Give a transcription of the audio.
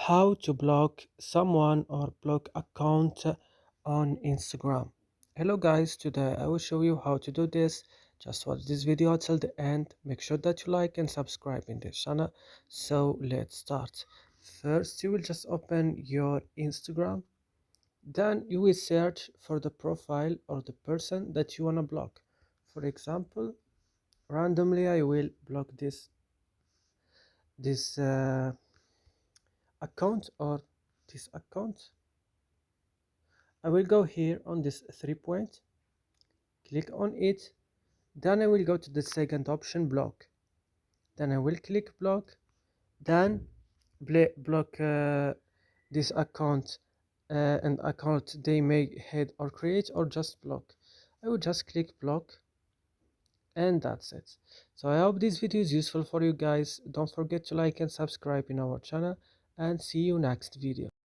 How to block someone or block account on Instagram. Hello guys, today I will show you how to do this. Just watch this video until the end. Make sure that you like and subscribe in this channel. So let's start. First you will just open your Instagram. Then you will search for the profile or the person that you want to block. For example, randomly I will block this account or this account. I will go here on this 3 point, click on it, then I will go to the second option, block. Then I will click block, then block this account and account they may head or create, or just block. I will just click block, and that's it. So I hope this video is useful for you guys. Don't forget to like and subscribe in our channel, and see you next video.